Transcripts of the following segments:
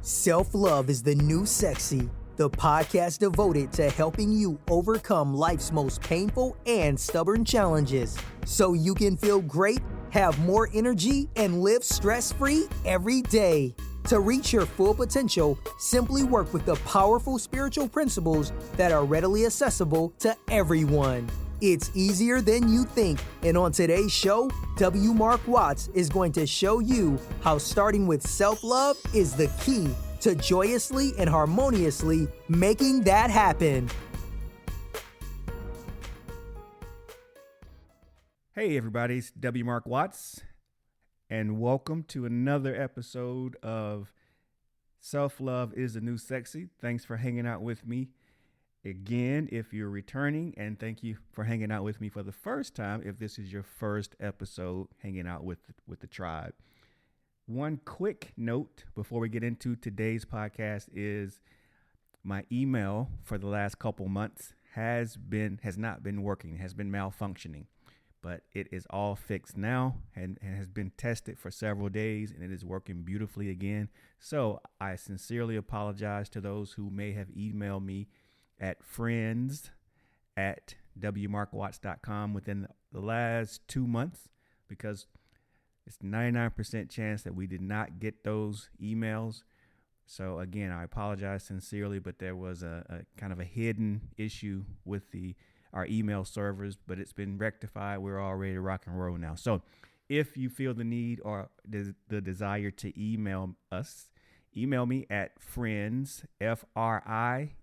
Self-love is the new sexy, the podcast devoted to helping you overcome life's most painful and stubborn challenges so you can feel great, have more energy, and live stress-free every day. To reach your full potential, simply work with the powerful spiritual principles that are readily accessible to everyone. It's easier than you think, and on today's show, W. Mark Watts is going to show you how starting with self-love is the key to joyously and harmoniously making that happen. Hey everybody, it's W. Mark Watts, and welcome to another episode of Self-Love is the New Sexy. Thanks for hanging out with me again if you're returning, and thank you for hanging out with me for the first time if this is your first episode hanging out with the tribe. One quick note before we get into today's podcast is my email for the last couple months has not been working, has been malfunctioning, but it is all fixed now and has been tested for several days, and it is working beautifully again. So I sincerely apologize to those who may have emailed me at friends@wmarkwatts.com within the last 2 months, because it's 99% chance that we did not get those emails. So again, I apologize sincerely, but there was a kind of a hidden issue with our email servers, but it's been rectified. We're all ready to rock and roll now. So if you feel the need or the desire to email us, email me at friends, FRIENDS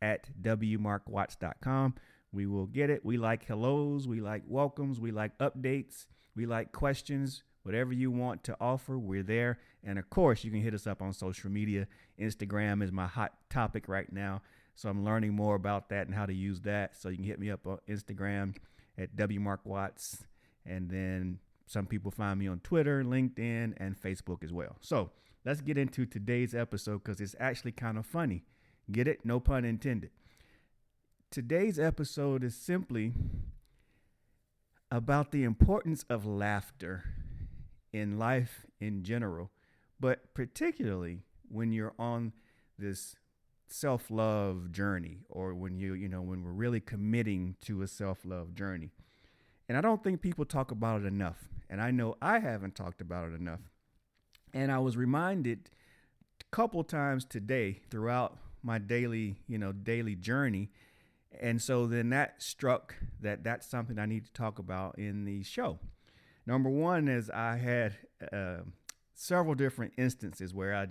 @wmarkwatts.com. We will get it. We like hellos. We like welcomes. We like updates. We like questions. Whatever you want to offer, we're there. And of course, you can hit us up on social media. Instagram is my hot topic right now, so I'm learning more about that and how to use that. So you can hit me up on Instagram at wmarkwatts, and then some people find me on Twitter, LinkedIn, and Facebook as well. So let's get into today's episode because it's actually kind of funny. Get it? No pun intended. Today's episode is simply about the importance of laughter in life in general, but particularly when you're on this self-love journey, or when when we're really committing to a self-love journey. And I don't think people talk about it enough. And I know I haven't talked about it enough. And I was reminded a couple times today throughout my daily journey. And so then that struck that's something I need to talk about in the show. Number one is I had several different instances where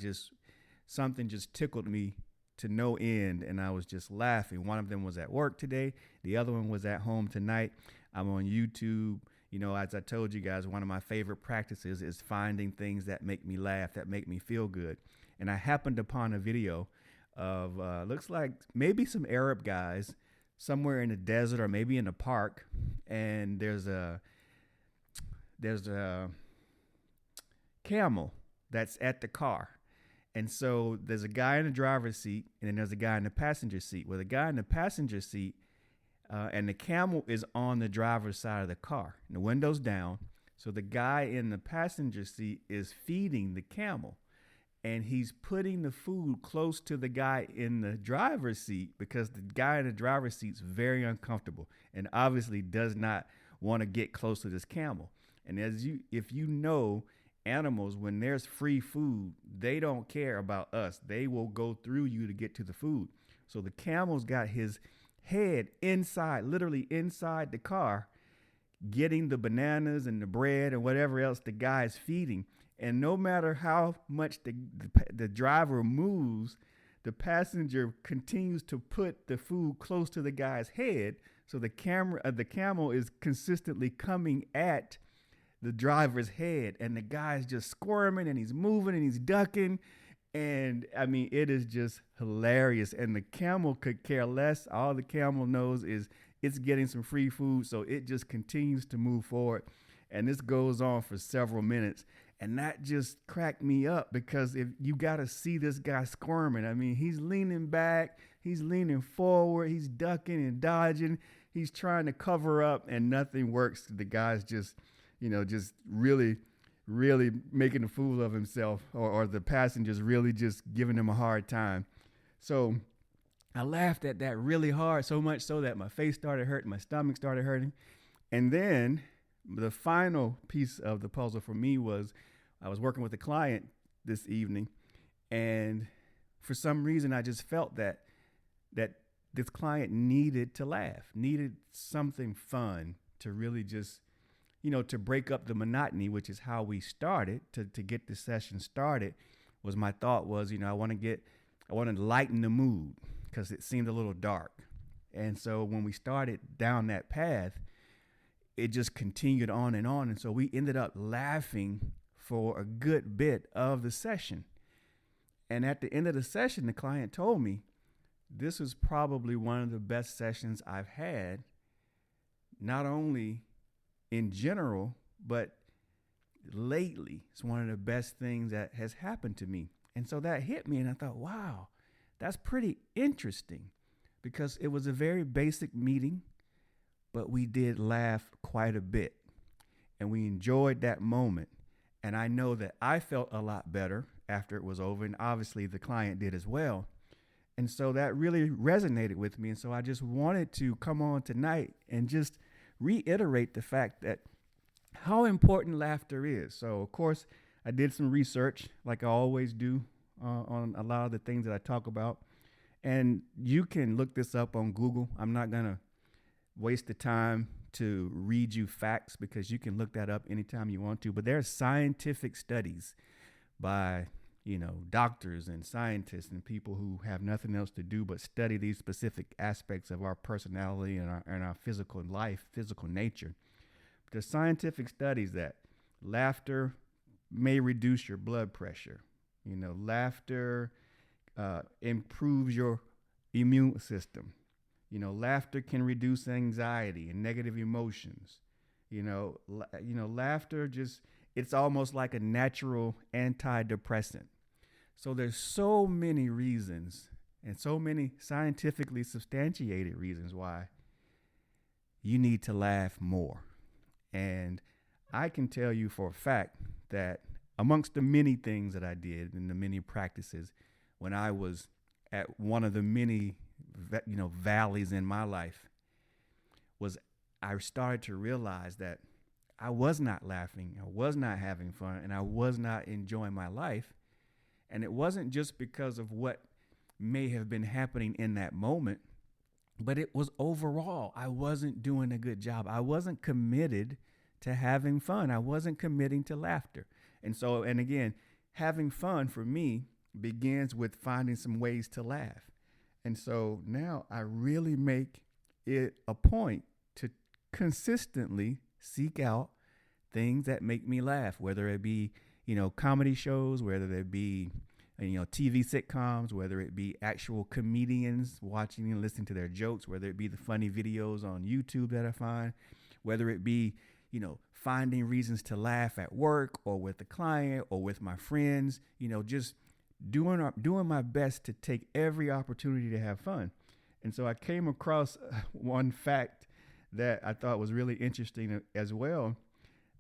something just tickled me to no end, and I was just laughing. One of them was at work today. The other one was at home tonight. I'm on YouTube. As I told you guys, one of my favorite practices is finding things that make me laugh, that make me feel good. And I happened upon a video of looks like maybe some Arab guys somewhere in the desert or maybe in a park, and there's a camel that's at the car. And so there's a guy in the driver's seat, and then there's a guy in the passenger seat. Well, the guy in the passenger seat and the camel is on the driver's side of the car, and the window's down. So the guy in the passenger seat is feeding the camel, and he's putting the food close to the guy in the driver's seat because the guy in the driver's seat is very uncomfortable and obviously does not want to get close to this camel. And if you know animals, when there's free food, they don't care about us. They will go through you to get to the food. So the camel's got his head literally inside the car, getting the bananas and the bread and whatever else the guy's feeding. And no matter how much the driver moves, the passenger continues to put the food close to the guy's head. So the camel is consistently coming at the driver's head, and the guy's just squirming, and he's moving, and he's ducking. And I mean, it is just hilarious. And the camel could care less. All the camel knows is it's getting some free food. So it just continues to move forward. And this goes on for several minutes. And that just cracked me up, because if you got to see this guy squirming, I mean, he's leaning back, he's leaning forward, he's ducking and dodging, he's trying to cover up, and nothing works. The guy's just really really making a fool of himself, or the passengers really just giving him a hard time. So I laughed at that really hard, so much so that my face started hurting, my stomach started hurting. And then the final piece of the puzzle for me was I was working with a client this evening, and for some reason I just felt that this client needed to laugh, needed something fun to really just, to break up the monotony, which is how we started to get the session started. Was my thought was, I want to lighten the mood because it seemed a little dark. And so when we started down that path, it just continued on and on. And so we ended up laughing for a good bit of the session. And at the end of the session, the client told me, this was probably one of the best sessions I've had, not only in general, but lately. It's one of the best things that has happened to me. And so that hit me, and I thought, wow, that's pretty interesting, because it was a very basic meeting, but we did laugh quite a bit, and we enjoyed that moment. And I know that I felt a lot better after it was over, and obviously the client did as well. And so that really resonated with me. And so I just wanted to come on tonight and just reiterate the fact that how important laughter is. So, of course, I did some research like I always do on a lot of the things that I talk about. And you can look this up on Google. I'm not going to waste the time to read you facts, because you can look that up anytime you want to. But there are scientific studies by doctors and scientists and people who have nothing else to do but study these specific aspects of our personality and our physical life, physical nature. There's scientific studies that laughter may reduce your blood pressure. Laughter improves your immune system. Laughter can reduce anxiety and negative emotions. Laughter it's almost like a natural antidepressant. So there's so many reasons, and so many scientifically substantiated reasons why you need to laugh more. And I can tell you for a fact that amongst the many things that I did and the many practices, when I was at one of the many valleys in my life, was I started to realize that I was not laughing, I was not having fun, and I was not enjoying my life. And it wasn't just because of what may have been happening in that moment, but it was overall, I wasn't doing a good job. I wasn't committed to having fun. I wasn't committing to laughter. And again, having fun for me begins with finding some ways to laugh. And so now I really make it a point to consistently seek out things that make me laugh, whether it be comedy shows, whether it be TV sitcoms, whether it be actual comedians, watching and listening to their jokes, whether it be the funny videos on YouTube that I find, whether it be finding reasons to laugh at work or with the client or with my friends, just doing my best to take every opportunity to have fun. And so I came across one fact that I thought was really interesting as well,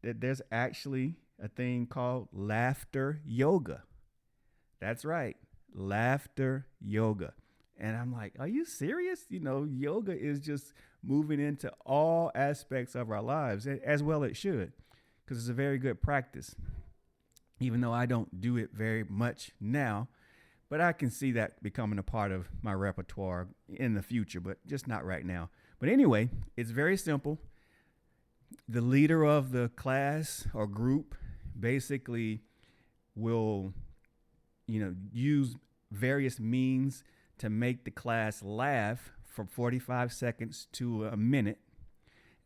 that there's actually a thing called laughter yoga. That's right, laughter yoga. And I'm like, are you serious? Yoga is just moving into all aspects of our lives, as well it should, because it's a very good practice, even though I don't do it very much now. But I can see that becoming a part of my repertoire in the future, but just not right now. But anyway, it's very simple. The leader of the class or group basically will, use various means to make the class laugh from 45 seconds to a minute.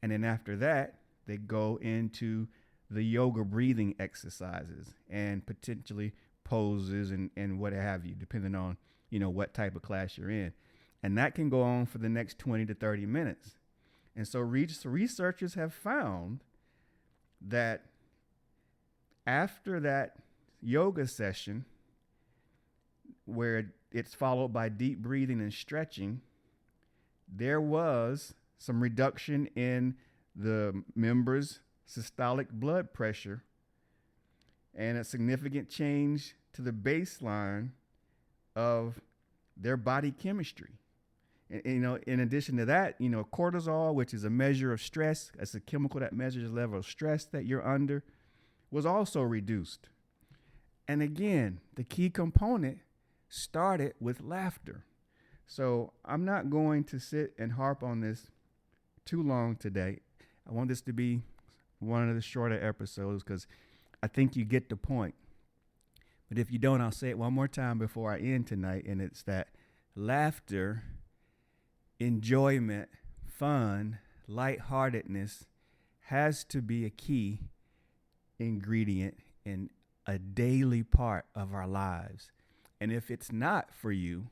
And then after that, they go into the yoga breathing exercises and potentially poses and what have you, depending on, what type of class you're in. And that can go on for the next 20 to 30 minutes. And so researchers have found that after that yoga session, where it's followed by deep breathing and stretching, there was some reduction in the members' systolic blood pressure and a significant change to the baseline of their body chemistry. And, in addition to that, cortisol, which is a measure of stress, it's a chemical that measures the level of stress that you're under, was also reduced. And again, the key component started with laughter. So I'm not going to sit and harp on this too long today. I want this to be one of the shorter episodes because I think you get the point. But if you don't, I'll say it one more time before I end tonight. And it's that laughter, enjoyment, fun, lightheartedness has to be a key ingredient in a daily part of our lives. And if it's not for you,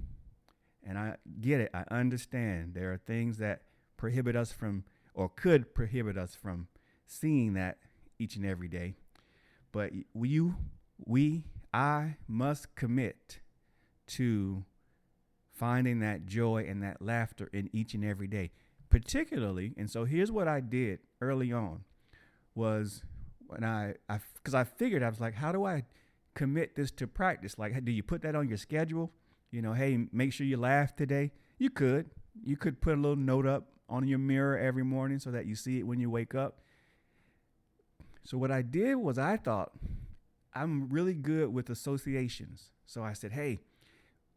and I get it, I understand there are things that prohibit us from, or could prohibit us from seeing that each and every day. But I must commit to finding that joy and that laughter in each and every day, particularly. And so here's what I did early on was when because I figured, I was like, how do I commit this to practice? Like, do you put that on your schedule? Hey, make sure you laugh today. You could put a little note up on your mirror every morning so that you see it when you wake up. So what I did was I thought I'm really good with associations. So I said, hey,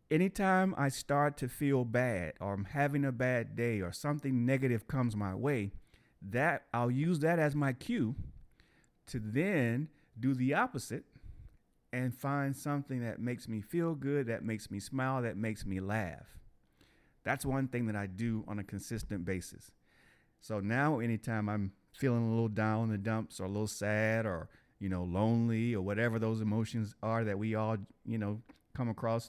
anytime I start to feel bad or I'm having a bad day or something negative comes my way, that I'll use that as my cue to then do the opposite and find something that makes me feel good, that makes me smile, that makes me laugh. That's one thing that I do on a consistent basis. So now anytime I'm feeling a little down in the dumps or a little sad or, lonely or whatever those emotions are that we all, come across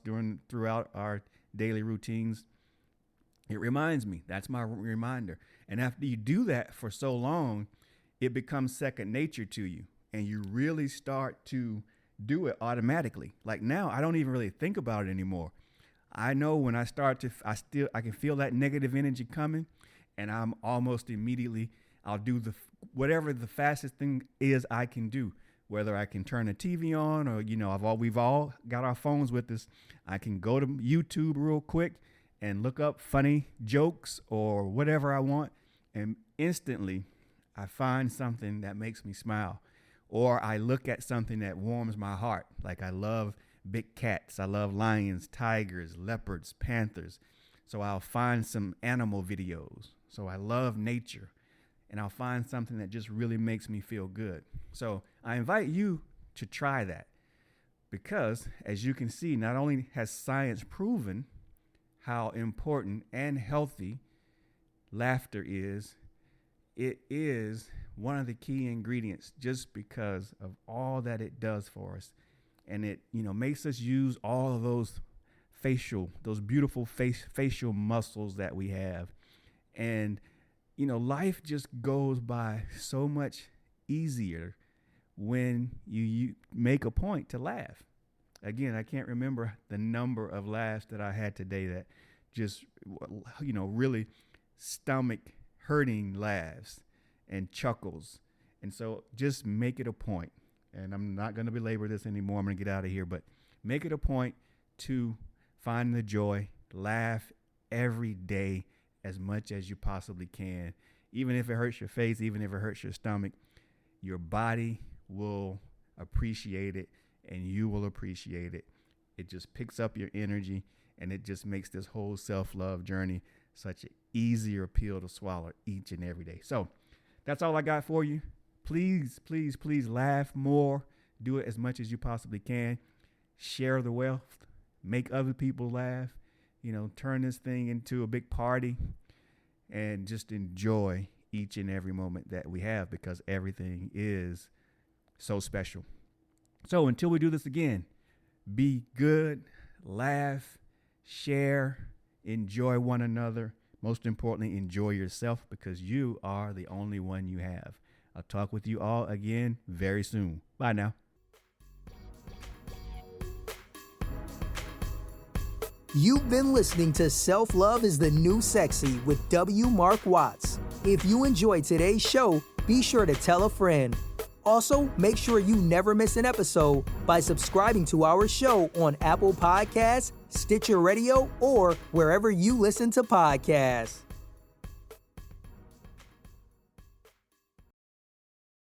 throughout our daily routines, it reminds me. That's my reminder. And after you do that for so long, it becomes second nature to you. And you really start to do it automatically. Like now, I don't even really think about it anymore. I know when I start I can feel that negative energy coming, and I'm almost immediately, I'll do whatever the fastest thing is I can do. Whether I can turn the TV on or, we've all got our phones with us. I can go to YouTube real quick and look up funny jokes or whatever I want. And instantly I find something that makes me smile. Or I look at something that warms my heart. Like I love big cats. I love lions, tigers, leopards, panthers. So I'll find some animal videos. So I love nature. And I'll find something that just really makes me feel good. So I invite you to try that because, as you can see, not only has science proven how important and healthy laughter is, it is one of the key ingredients just because of all that it does for us. And it, makes us use all of those beautiful facial muscles that we have. And life just goes by so much easier when you make a point to laugh. Again, I can't remember the number of laughs that I had today that just, really stomach hurting laughs and chuckles. And so just make it a point. And I'm not going to belabor this anymore. I'm going to get out of here. But make it a point to find the joy, laugh every day as much as you possibly can. Even if it hurts your face, even if it hurts your stomach, your body will appreciate it and you will appreciate it. It just picks up your energy and it just makes this whole self-love journey such an easier pill to swallow each and every day. So that's all I got for you. Please, please, please laugh more. Do it as much as you possibly can. Share the wealth. Make other people laugh. Turn this thing into a big party and just enjoy each and every moment that we have because everything is so special. So until we do this again, be good, laugh, share, enjoy one another. Most importantly, enjoy yourself because you are the only one you have. I'll talk with you all again very soon. Bye now. You've been listening to Self-Love is the New Sexy with W. Mark Watts. If you enjoyed today's show, be sure to tell a friend. Also, make sure you never miss an episode by subscribing to our show on Apple Podcasts, Stitcher Radio, or wherever you listen to podcasts.